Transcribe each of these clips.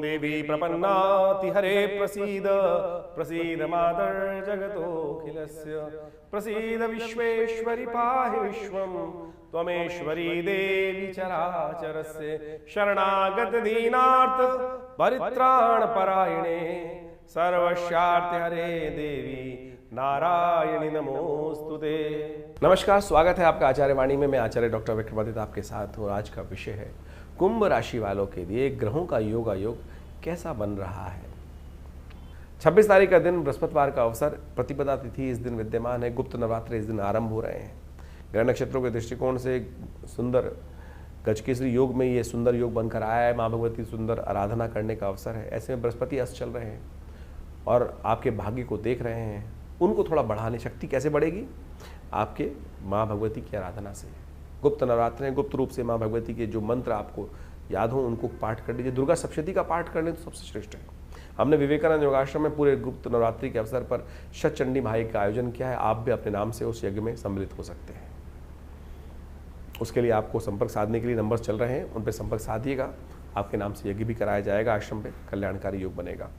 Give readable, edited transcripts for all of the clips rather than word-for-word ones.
देवी प्रपन्नाति हरे प्रसीद प्रसीद मातर जगतोऽखिलस्य प्रसीद विश्वेश्वरि पाहि विश्वं त्वमेश्वरी देवी चराचरस्य शरणागत दीनार्थ परित्राण परायणे सर्वस्यार्थ हरे देवी नारायणी नमोस्तुते। नमस्कार, स्वागत है आपका आचार्य वाणी में। मैं आचार्य डॉक्टर विक्रमादित्य आपके साथ हूँ। आज का विषय है कुंभ राशि वालों के लिए ग्रहों का योग कैसा बन रहा है। 26 तारीख का दिन बृहस्पतिवार का अवसर, प्रतिपदा तिथि इस दिन विद्यमान है। गुप्त नवरात्र इस दिन आरंभ हो रहे हैं। ग्रह नक्षत्रों के दृष्टिकोण से सुंदर गजकेसरी योग में ये सुंदर योग बनकर आया है। माँ भगवती सुंदर आराधना करने का अवसर है। ऐसे में बृहस्पति अस्त चल रहे हैं और आपके भाग्य को देख रहे हैं। उनको थोड़ा बढ़ाने, शक्ति कैसे बढ़ेगी? आपके माँ भगवती की आराधना से। गुप्त नवरात्र है, गुप्त रूप से माँ भगवती के जो मंत्र आपको याद हो उनको पाठ कर लीजिए। दुर्गा सप्तशती का पाठ कर लें तो सबसे श्रेष्ठ है। हमने विवेकानंद योगाश्रम में पूरे गुप्त नवरात्रि के अवसर पर शतचंडी महायज्ञ का आयोजन किया है। आप भी अपने नाम से उस यज्ञ में सम्मिलित हो सकते हैं। उसके लिए आपको संपर्क साधने के लिए नंबर चल रहे हैं, उन पर संपर्क साधिएगा। आपके नाम से यज्ञ भी कराया जाएगा आश्रम पे, कल्याणकारी योग बनेगा।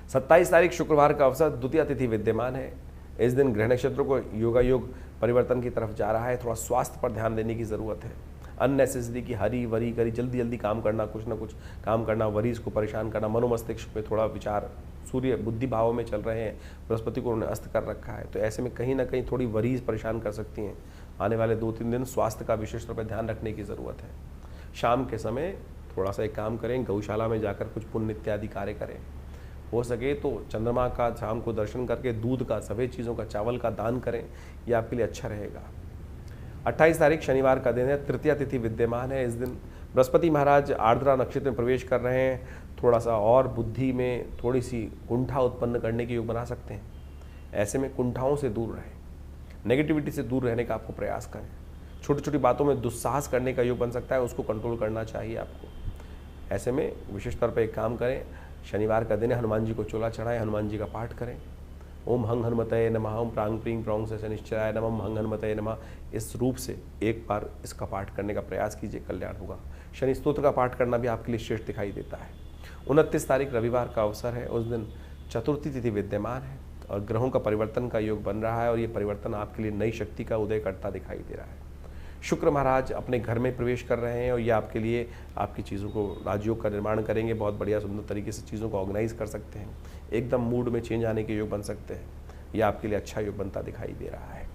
27 तारीख शुक्रवार का अवसर, द्वितीय तिथि विद्यमान है। इस दिन ग्रह नक्षत्रों को योग परिवर्तन की तरफ जा रहा है। थोड़ा स्वास्थ्य पर ध्यान देने की ज़रूरत है। अननेसेसरी की हरी वरी करी जल्दी काम करना, कुछ ना कुछ काम करना, वरीज को परेशान करना, मनोमस्तिष्क पे थोड़ा विचार, सूर्य बुद्धि भावों में चल रहे हैं, बृहस्पति को उन्होंने अस्त कर रखा है, तो ऐसे में कहीं ना कहीं थोड़ी वरीज परेशान कर सकती हैं। आने वाले 2-3 दिन स्वास्थ्य का विशेष तौर पर ध्यान रखने की ज़रूरत है। शाम के समय थोड़ा सा एक काम करें, गौशाला में जाकर कुछ पुण्य इत्यादि कार्य करें। हो सके तो चंद्रमा का शाम को दर्शन करके दूध का, सफ़ेद चीज़ों का, चावल का दान करें, यह आपके लिए अच्छा रहेगा। 28 तारीख शनिवार का दिन है, तृतीया तिथि विद्यमान है। इस दिन बृहस्पति महाराज आर्द्रा नक्षत्र में प्रवेश कर रहे हैं। थोड़ा सा और बुद्धि में थोड़ी सी कुंठा उत्पन्न करने के योग बना सकते हैं। ऐसे में कुंठाओं से दूर रहें, नेगेटिविटी से दूर रहने का आपको प्रयास करें। छोटी छोटी बातों में दुस्साहस करने का योग बन सकता है, उसको कंट्रोल करना चाहिए आपको। ऐसे में विशेष तौर पर एक काम करें, शनिवार का दिन है, हनुमान जी को चोला चढ़ाएं, हनुमान जी का पाठ करें। ओम हंग हनुमतये नमः, ओम प्रांग प्रींग प्रौंग से शनिश्चराय नमः, ओम हंग हनुमतये नमः। इस रूप से एक बार इसका पाठ करने का प्रयास कीजिए, कल्याण होगा। शनि स्तोत्र का पाठ करना भी आपके लिए श्रेष्ठ दिखाई देता है। 29 तारीख रविवार का अवसर है। उस दिन चतुर्थी तिथि विद्यमान है और ग्रहों का परिवर्तन का योग बन रहा है और ये परिवर्तन आपके लिए नई शक्ति का उदय करता दिखाई दे रहा है। शुक्र महाराज अपने घर में प्रवेश कर रहे हैं और ये आपके लिए आपकी चीज़ों को, राजयोग का निर्माण करेंगे। बहुत बढ़िया सुंदर तरीके से चीज़ों को ऑर्गेनाइज कर सकते हैं। एकदम मूड में चेंज आने के योग बन सकते हैं। यह आपके लिए अच्छा योग बनता दिखाई दे रहा है।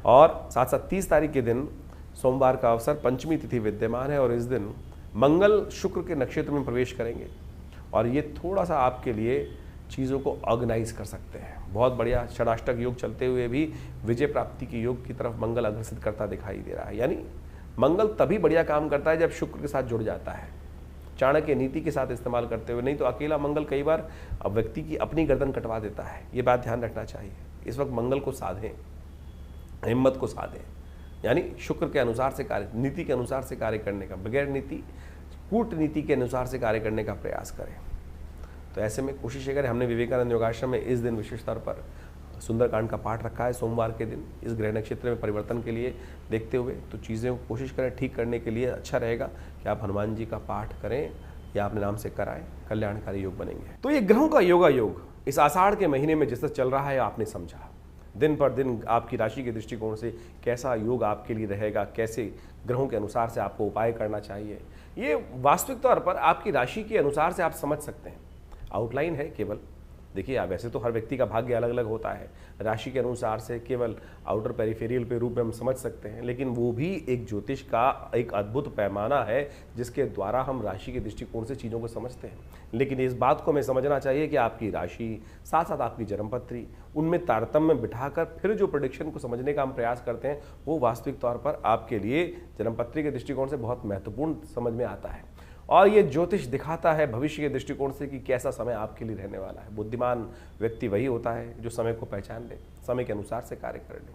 और साथ साथ 30 तारीख के दिन सोमवार का अवसर, पंचमी तिथि विद्यमान है और इस दिन मंगल शुक्र के नक्षत्र में प्रवेश करेंगे और ये थोड़ा सा आपके लिए चीज़ों को ऑर्गेनाइज कर सकते हैं। बहुत बढ़िया षडाष्टक योग चलते हुए भी विजय प्राप्ति के योग की तरफ मंगल अग्रसित करता दिखाई दे रहा है। यानी मंगल तभी बढ़िया काम करता है जब शुक्र के साथ जुड़ जाता है, चाणक्य नीति के साथ इस्तेमाल करते हुए। नहीं तो अकेला मंगल कई बार व्यक्ति की अपनी गर्दन कटवा देता है। ये बात ध्यान रखना चाहिए। इस वक्त मंगल को साधें, हिम्मत को साधें, यानी शुक्र के अनुसार से कार्य, नीति के अनुसार से कार्य करने का, बगैर नीति कूटनीति के अनुसार से कार्य करने का प्रयास करें। तो ऐसे में कोशिश करें। हमने विवेकानंद योगाश्रम में इस दिन विशेष तौर पर सुंदरकांड का पाठ रखा है सोमवार के दिन, इस ग्रह नक्षत्र में परिवर्तन के लिए देखते हुए। तो चीज़ें को कोशिश करें ठीक करने के लिए। अच्छा रहेगा कि आप हनुमान जी का पाठ करें या अपने नाम से कराएं, कल्याणकारी योग बनेंगे। तो ये ग्रहों का योग इस आषाढ़ के महीने में जिस तरह चल रहा है, आपने समझा। दिन पर दिन आपकी राशि के दृष्टिकोण से कैसा योग आपके लिए रहेगा, कैसे ग्रहों के अनुसार से आपको उपाय करना चाहिए, ये वास्तविक तौर पर आपकी राशि के अनुसार से आप समझ सकते हैं। आउटलाइन है केवल। देखिए, आप वैसे तो हर व्यक्ति का भाग्य अलग अलग होता है, राशि के अनुसार से केवल आउटर पेरिफेरियल पे रूप में हम समझ सकते हैं, लेकिन वो भी एक ज्योतिष का एक अद्भुत पैमाना है जिसके द्वारा हम राशि के दृष्टिकोण से चीज़ों को समझते हैं। लेकिन इस बात को हमें समझना चाहिए कि आपकी राशि, साथ साथ आपकी जन्मपत्री, उनमें तारतम्य बिठाकर फिर जो प्रेडिक्शन को समझने का हम प्रयास करते हैं, वो वास्तविक तौर पर आपके लिए जन्मपत्री के दृष्टिकोण से बहुत महत्वपूर्ण समझ में आता है। और ये ज्योतिष दिखाता है भविष्य के दृष्टिकोण से कि कैसा समय आपके लिए रहने वाला है। बुद्धिमान व्यक्ति वही होता है जो समय को पहचान ले, समय के अनुसार से कार्य कर ले।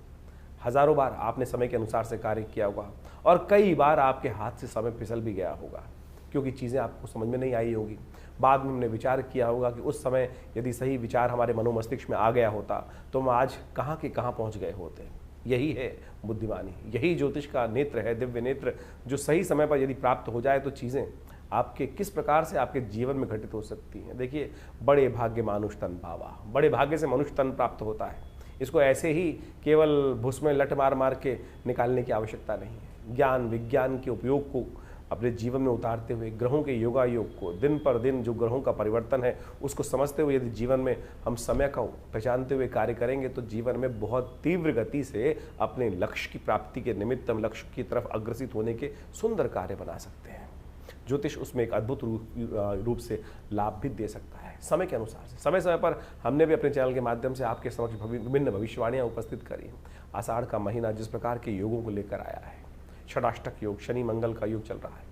हजारों बार आपने समय के अनुसार से कार्य किया होगा और कई बार आपके हाथ से समय फिसल भी गया होगा, क्योंकि चीज़ें आपको समझ में नहीं आई होगी। बाद में हमने विचार किया होगा कि उस समय यदि सही विचार हमारे मनोमस्तिष्क में आ गया होता तो हम आज कहाँ के कहाँ पहुँच गए होते। यही है बुद्धिमानी, यही ज्योतिष का नेत्र है, दिव्य नेत्र, जो सही समय पर यदि प्राप्त हो जाए तो चीज़ें आपके किस प्रकार से आपके जीवन में घटित हो सकती हैं। देखिए, बड़े भाग्य मानुष तन पावा, बड़े भाग्य से मनुष्य तन प्राप्त होता है। इसको ऐसे ही केवल भुस में लट मार मार के निकालने की आवश्यकता नहीं है। ज्ञान विज्ञान के उपयोग को अपने जीवन में उतारते हुए, ग्रहों के योगायोग को, दिन पर दिन जो ग्रहों का परिवर्तन है उसको समझते हुए यदि जीवन में हम समय को पहचानते हुए कार्य करेंगे तो जीवन में बहुत तीव्र गति से अपने लक्ष्य की प्राप्ति के निमित्त हम लक्ष्य की तरफ अग्रसित होने के सुंदर कार्य बना सकते हैं। ज्योतिष उसमें एक अद्भुत रूप से लाभ भी दे सकता है समय के अनुसार से। समय समय पर हमने भी अपने चैनल के माध्यम से आपके समक्ष विभिन्न भविष्यवाणियां उपस्थित करी। आषाढ़ का महीना जिस प्रकार के योगों को लेकर आया है, षडाष्टक योग, शनि मंगल का योग चल रहा है।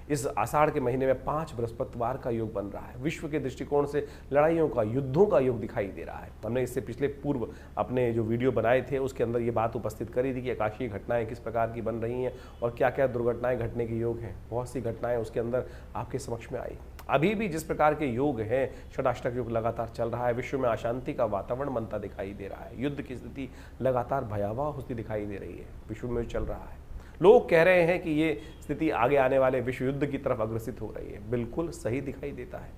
इस आषाढ़ के महीने में 5 बृहस्पतिवार का योग बन रहा है। विश्व के दृष्टिकोण से लड़ाइयों का, युद्धों का योग दिखाई दे रहा है। हमने इससे पिछले पूर्व अपने जो वीडियो बनाए थे उसके अंदर ये बात उपस्थित करी थी कि आकाशीय घटनाएं किस प्रकार की बन रही हैं और क्या क्या दुर्घटनाएं घटने के योग हैं। बहुत सी घटनाएं उसके अंदर आपके समक्ष में आई। अभी भी जिस प्रकार के योग हैं, षडाष्टक योग लगातार चल रहा है। विश्व में अशांति का वातावरण बनता दिखाई दे रहा है। युद्ध की स्थिति लगातार भयावह होती दिखाई दे रही है। विश्व में चल रहा है। लोग कह रहे हैं कि ये स्थिति आगे आने वाले विश्व युद्ध की तरफ अग्रसित हो रही है। बिल्कुल सही दिखाई देता है।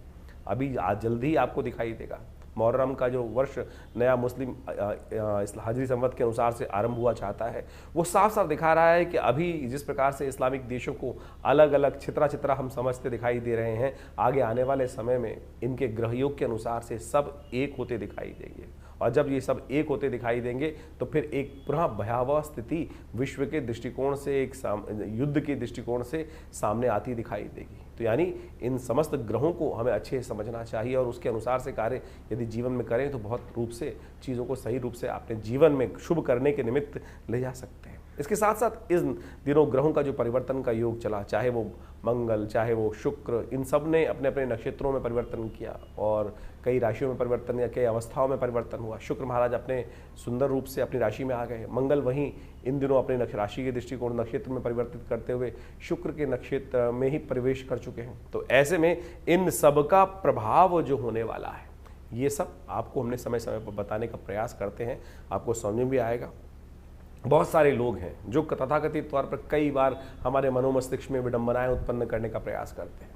अभी आज जल्दी ही आपको दिखाई देगा। मुहर्रम का जो वर्ष नया मुस्लिम हिजरी संवत के अनुसार से आरंभ हुआ चाहता है, वो साफ साफ दिखा रहा है कि अभी जिस प्रकार से इस्लामिक देशों को अलग अलग छितरा छितरा हम समझते दिखाई दे रहे हैं, आगे आने वाले समय में इनके ग्रहयोग के अनुसार से सब एक होते दिखाई देंगे। और जब ये सब एक होते दिखाई देंगे तो फिर एक पुनः भयावह स्थिति विश्व के दृष्टिकोण से, एक युद्ध के दृष्टिकोण से सामने आती दिखाई देगी। तो यानी इन समस्त ग्रहों को हमें अच्छे से समझना चाहिए और उसके अनुसार से कार्य यदि जीवन में करें तो बहुत रूप से चीज़ों को सही रूप से अपने जीवन में शुभ करने के निमित्त ले जा सकते हैं। इसके साथ साथ इन दिनों ग्रहों का जो परिवर्तन का योग चला, चाहे वो मंगल, चाहे वो शुक्र, इन सब ने अपने अपने नक्षत्रों में परिवर्तन किया और कई राशियों में परिवर्तन या कई अवस्थाओं में परिवर्तन हुआ। शुक्र महाराज अपने सुंदर रूप से अपनी राशि में आ गए। मंगल वहीं इन दिनों अपने राशि के दृष्टिकोण नक्षत्र में परिवर्तित करते हुए शुक्र के नक्षत्र में ही प्रवेश कर चुके हैं। तो ऐसे में इन सब का प्रभाव जो होने वाला है, ये सब आपको हमने समय समय पर बताने का प्रयास करते हैं। आपको समझ में भी आएगा। बहुत सारे लोग हैं जो तथाकथित तौर पर कई बार हमारे मनोमस्तिष्क में विडंबनाएं उत्पन्न करने का प्रयास करते हैं।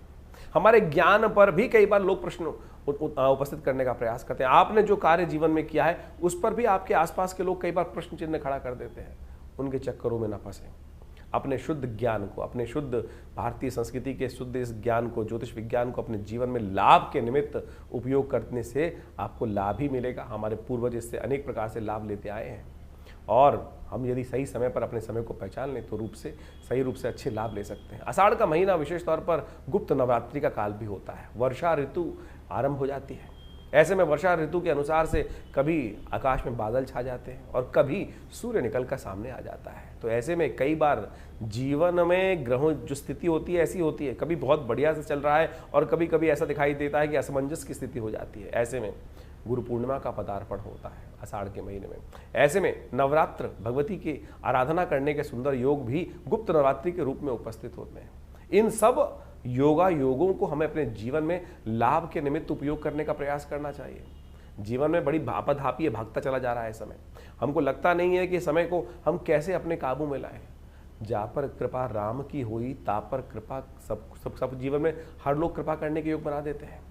हमारे ज्ञान पर भी कई बार लोग प्रश्न उपस्थित करने का प्रयास करते हैं। आपने जो कार्य जीवन में किया है उस पर भी आपके आसपास के लोग कई बार प्रश्न चिन्ह खड़ा कर देते हैं। उनके चक्करों में न फंसें। अपने शुद्ध ज्ञान को, अपने शुद्ध भारतीय संस्कृति के शुद्ध इस ज्ञान को, ज्योतिष विज्ञान को अपने जीवन में लाभ के निमित्त उपयोग करने से आपको लाभ ही मिलेगा। हमारे पूर्वज इससे अनेक प्रकार से लाभ लेते आए हैं और हम यदि सही समय पर अपने समय को पहचान लें तो सही रूप से अच्छे लाभ ले सकते हैं। आषाढ़ का महीना विशेष तौर पर गुप्त नवरात्रि का काल भी होता है। वर्षा ऋतु आरंभ हो जाती है। ऐसे में वर्षा ऋतु के अनुसार से कभी आकाश में बादल छा जाते हैं और कभी सूर्य निकल कर सामने आ जाता है। तो ऐसे में कई बार जीवन में ग्रहों जो स्थिति होती है ऐसी होती है, कभी बहुत बढ़िया से चल रहा है और कभी कभी ऐसा दिखाई देता है कि असमंजस की स्थिति हो जाती है। ऐसे में गुरु पूर्णिमा का पदार्पण होता है आषाढ़ के महीने में। ऐसे में नवरात्र, भगवती की आराधना करने के सुंदर योग भी गुप्त नवरात्रि के रूप में उपस्थित होते हैं। इन सब योगों को हमें अपने जीवन में लाभ के निमित्त उपयोग करने का प्रयास करना चाहिए। जीवन में बड़ी आपाधापी है, भागता चला जा रहा है समय। हमको लगता नहीं है कि समय को हम कैसे अपने काबू में लाएं। जा पर कृपा राम की हुई, ता पर कृपा सब जीवन में हर लोग कृपा करने के योग बना देते हैं।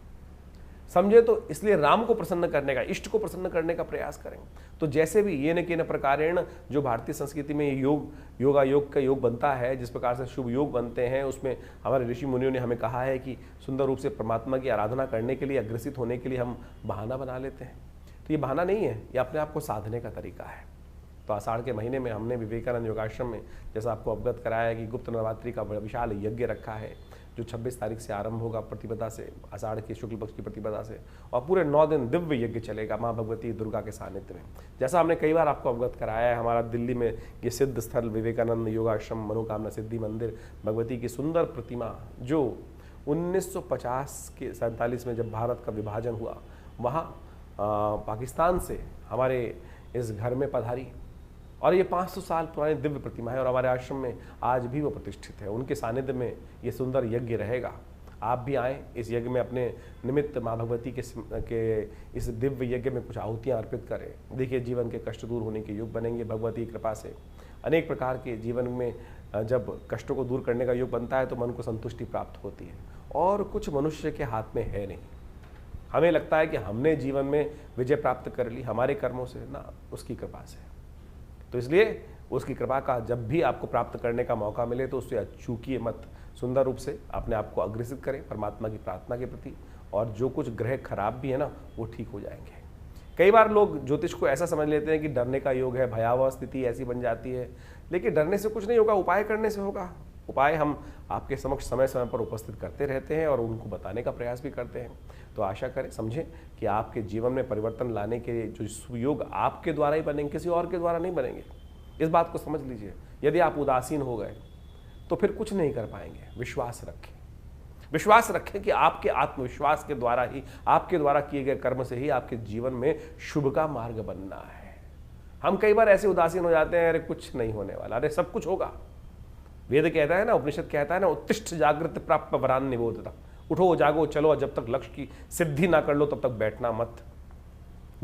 समझे तो इसलिए राम को प्रसन्न करने का, इष्ट को प्रसन्न करने का प्रयास करें। तो जैसे भी ये न के न प्रकारेण जो भारतीय संस्कृति में योग का योग बनता है, जिस प्रकार से शुभ योग बनते हैं, उसमें हमारे ऋषि मुनियों ने हमें कहा है कि सुंदर रूप से परमात्मा की आराधना करने के लिए, अग्रसित होने के लिए हम बहाना बना लेते हैं। तो ये बहाना नहीं है, ये अपने आप को साधने का तरीका है। तो आषाढ़ के महीने में हमने विवेकानंद योगाश्रम में जैसा आपको अवगत कराया है कि गुप्त नवरात्रि का विशाल यज्ञ रखा है जो 26 तारीख से आरंभ होगा प्रतिपदा से, आषाढ़ के शुक्ल पक्ष की प्रतिपदा से, और पूरे 9 दिन दिव्य यज्ञ चलेगा माँ भगवती दुर्गा के सानिध्य में। जैसा हमने कई बार आपको अवगत कराया है, हमारा दिल्ली में ये सिद्ध स्थल विवेकानंद योगाश्रम मनोकामना सिद्धि मंदिर, भगवती की सुंदर प्रतिमा जो 1947 में जब भारत का विभाजन हुआ, वहाँ पाकिस्तान से हमारे इस घर में पधारी और ये 500 साल पुरानी दिव्य प्रतिमा है और हमारे आश्रम में आज भी वो प्रतिष्ठित है। उनके सानिध्य में ये सुंदर यज्ञ रहेगा। आप भी आएँ इस यज्ञ में, अपने निमित्त माँ भगवती के इस दिव्य यज्ञ में कुछ आहुतियाँ अर्पित करें। देखिए जीवन के कष्ट दूर होने के योग बनेंगे भगवती की कृपा से। अनेक प्रकार के जीवन में जब कष्टों को दूर करने का योग बनता है तो मन को संतुष्टि प्राप्त होती है और कुछ मनुष्य के हाथ में है नहीं। हमें लगता है कि हमने जीवन में विजय प्राप्त कर ली हमारे कर्मों से, ना, उसकी कृपा से। तो इसलिए उसकी कृपा का जब भी आपको प्राप्त करने का मौका मिले तो उससे चूकिए मत। सुंदर रूप से अपने आप को अग्रसित करें परमात्मा की प्रार्थना के प्रति, और जो कुछ ग्रह खराब भी है ना, वो ठीक हो जाएंगे। कई बार लोग ज्योतिष को ऐसा समझ लेते हैं कि डरने का योग है, भयावह स्थिति ऐसी बन जाती है, लेकिन डरने से कुछ नहीं होगा, उपाय करने से होगा। उपाय हम आपके समक्ष समय समय पर उपस्थित करते रहते हैं और उनको बताने का प्रयास भी करते हैं। तो आशा करें, समझें कि आपके जीवन में परिवर्तन लाने के जो सुयोग आपके द्वारा ही बनेंगे, किसी और के द्वारा नहीं बनेंगे। इस बात को समझ लीजिए। यदि आप उदासीन हो गए तो फिर कुछ नहीं कर पाएंगे। विश्वास रखें, विश्वास रखें कि आपके आत्मविश्वास के द्वारा ही, आपके द्वारा किए गए कर्म से ही आपके जीवन में शुभ का मार्ग बनना है। हम कई बार ऐसे उदासीन हो जाते हैं, अरे कुछ नहीं होने वाला, अरे सब कुछ होगा। वेद कहता है ना, उपनिषद कहता है ना, उत्तिष्ठ जागृत प्राप्त वरान निबोधता। उठो जागो चलो, जब तक लक्ष्य की सिद्धि ना कर लो तब तक बैठना मत।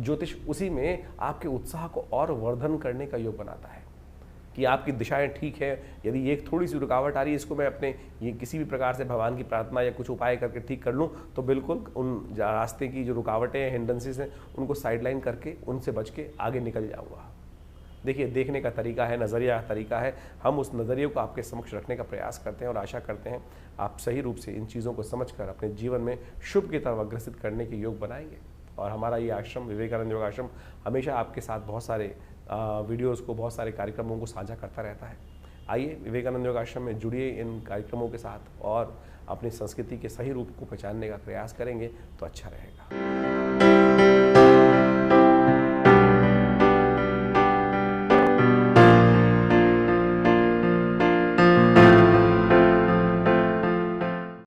ज्योतिष उसी में आपके उत्साह को और वर्धन करने का योग बनाता है कि आपकी दिशाएं ठीक है। यदि ये थोड़ी सी रुकावट आ रही है, इसको मैं अपने ये किसी भी प्रकार से भगवान की प्रार्थना या कुछ उपाय करके ठीक कर लूँ, तो बिल्कुल उन रास्ते की जो रुकावटें हैं, हिंड्रेंसेस हैं, उनको साइडलाइन करके उनसे बच के आगे निकल जाऊँगा। देखिए, देखने का तरीका है, नज़रिया का तरीका है। हम उस नज़रिए को आपके समक्ष रखने का प्रयास करते हैं और आशा करते हैं आप सही रूप से इन चीज़ों को समझकर अपने जीवन में शुभ की तरफ अग्रसित करने के योग बनाएंगे। और हमारा ये आश्रम, विवेकानंद योग आश्रम, हमेशा आपके साथ बहुत सारे वीडियोस को, बहुत सारे कार्यक्रमों को साझा करता रहता है। आइए विवेकानंद योग आश्रम में जुड़िए इन कार्यक्रमों के साथ और अपनी संस्कृति के सही रूप को पहचानने का प्रयास करेंगे तो अच्छा रहेगा।